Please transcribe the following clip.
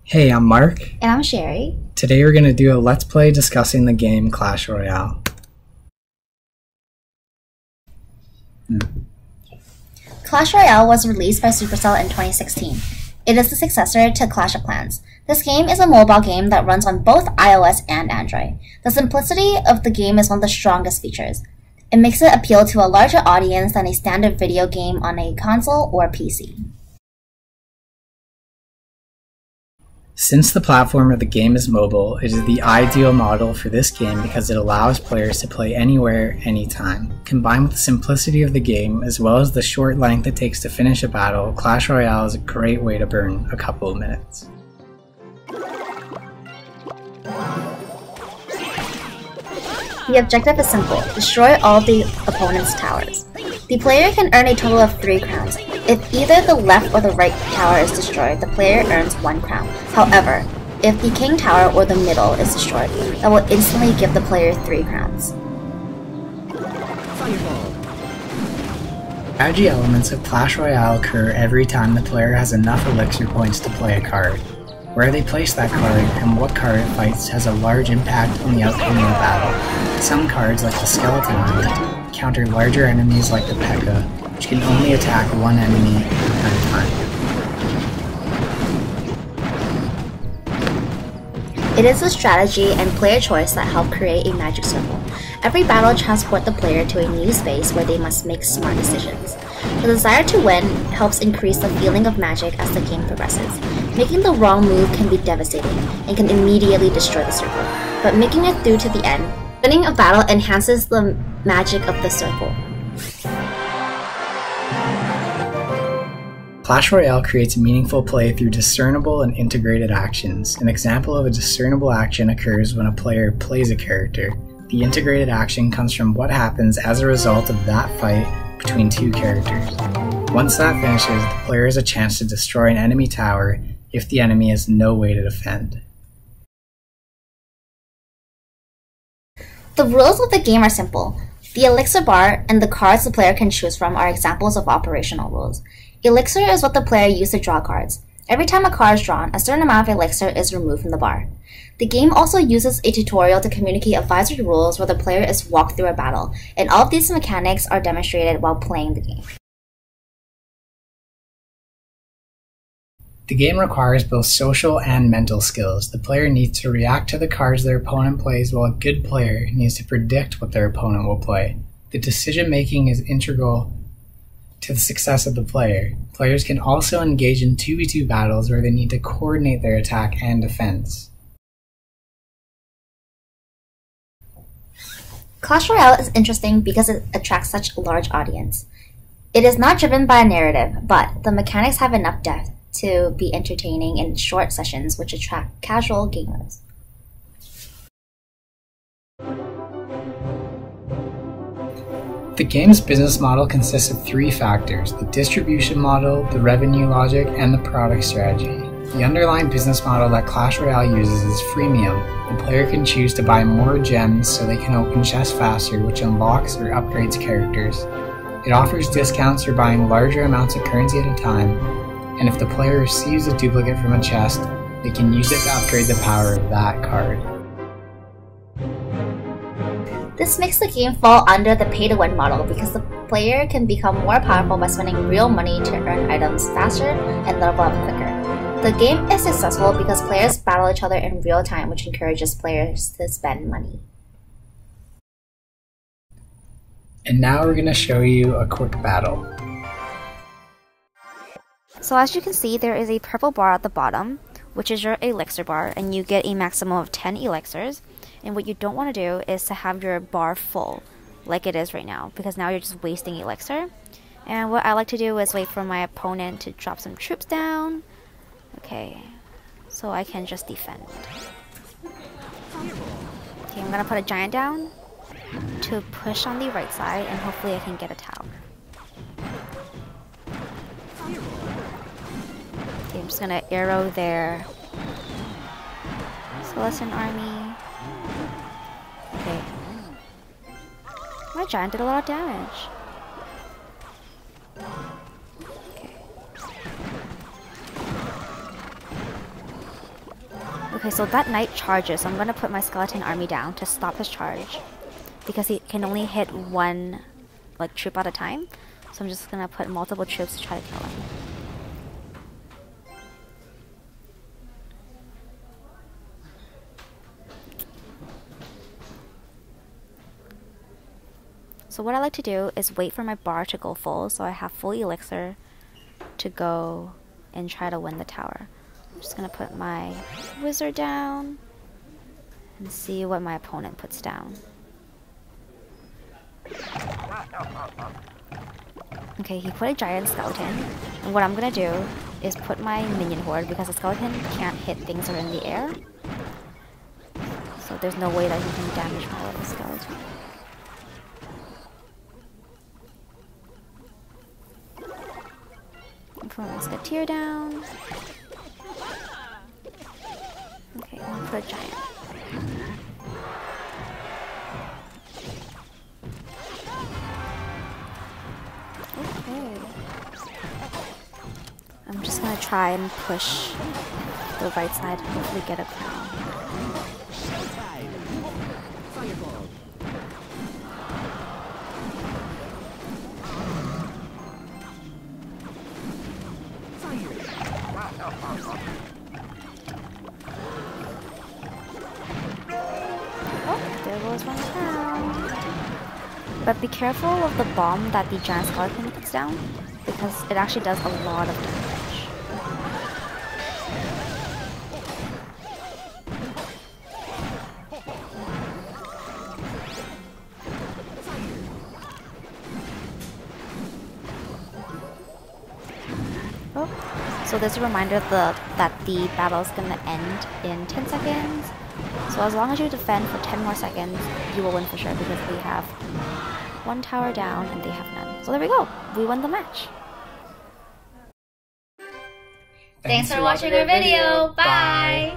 Hey, I'm Mark. And I'm Sherry. Today we're going to do a Let's Play discussing the game Clash Royale. Clash Royale was released by Supercell in 2016. It is the successor to Clash of Clans. This game is a mobile game that runs on both iOS and Android. The simplicity of the game is one of the strongest features. It makes it appeal to a larger audience than a standard video game on a console or PC. Since the platform of the game is mobile, it is the ideal model for this game because it allows players to play anywhere, anytime. Combined with the simplicity of the game, as well as the short length it takes to finish a battle, Clash Royale is a great way to burn a couple of minutes. The objective is simple: destroy all the opponent's towers. The player can earn a total of 3 crowns. If either the left or the right tower is destroyed, the player earns 1 crown. However, if the king tower or the middle is destroyed, that will instantly give the player 3 crowns. Strategy elements of Clash Royale occur every time the player has enough elixir points to play a card. Where they place that card and what card it fights has a large impact on the outcome of the battle. Some cards, like the Skeleton Army, counter larger enemies like the P.E.K.K.A, which can only attack one enemy at a time. It is the strategy and player choice that help create a magic circle. Every battle transports the player to a new space where they must make smart decisions. The desire to win helps increase the feeling of magic as the game progresses. Making the wrong move can be devastating and can immediately destroy the circle, but making it through to the end, winning a battle enhances the magic of the circle. Clash Royale creates meaningful play through discernible and integrated actions. An example of a discernible action occurs when a player plays a character. The integrated action comes from what happens as a result of that fight between two characters. Once that finishes, the player has a chance to destroy an enemy tower if the enemy has no way to defend. The rules of the game are simple. The elixir bar and the cards the player can choose from are examples of operational rules. Elixir is what the player uses to draw cards. Every time a card is drawn, a certain amount of elixir is removed from the bar. The game also uses a tutorial to communicate advisory rules where the player is walked through a battle, and all of these mechanics are demonstrated while playing the game. The game requires both social and mental skills. The player needs to react to the cards their opponent plays, while a good player needs to predict what their opponent will play. The decision-making is integral to the success of the player. Players can also engage in 2v2 battles where they need to coordinate their attack and defense. Clash Royale is interesting because it attracts such a large audience. It is not driven by a narrative, but the mechanics have enough depth to be entertaining in short sessions which attract casual gamers. The game's business model consists of 3 factors: the distribution model, the revenue logic, and the product strategy. The underlying business model that Clash Royale uses is freemium. The player can choose to buy more gems so they can open chests faster, which unlocks or upgrades characters. It offers discounts for buying larger amounts of currency at a time, and if the player receives a duplicate from a chest, they can use it to upgrade the power of that card. This makes the game fall under the pay-to-win model because the player can become more powerful by spending real money to earn items faster and level up quicker. The game is successful because players battle each other in real time, which encourages players to spend money. And now we're going to show you a quick battle. So as you can see, there is a purple bar at the bottom, which is your elixir bar, and you get a maximum of 10 elixirs. And what you don't want to do is to have your bar full, like it is right now, because now you're just wasting elixir. And what I like to do is wait for my opponent to drop some troops down. Okay, so I can just defend. Okay, I'm gonna put a giant down to push on the right side, and hopefully I can get a tower. Okay, I'm just gonna arrow their Skeleton Army. Okay. My giant did a lot of damage. Okay. Okay, so that knight charges, so I'm gonna put my skeleton army down to stop his charge. Because he can only hit one like troop at a time. So I'm just gonna put multiple troops to try to kill him. So what I like to do is wait for my bar to go full, so I have full elixir to go and try to win the tower. I'm just gonna put my wizard down and see what my opponent puts down. Okay, he put a giant skeleton, and what I'm gonna do is put my minion horde, because the skeleton can't hit things that are in the air. So there's no way that he can damage my little skeleton. Put my musketeer down. Okay, I'm gonna put a giant. Okay. I'm just gonna try and push the right side, hopefully get a crown. Oh, there goes one crown. But be careful of the bomb that the giant skeleton puts down, because it actually does a lot of damage. Oh, so there's a reminder that the battle is going to end in 10 seconds. So as long as you defend for 10 more seconds, you will win for sure, because we have one tower down and they have none. So there we go. We won the match. Thanks for watching our video. Bye!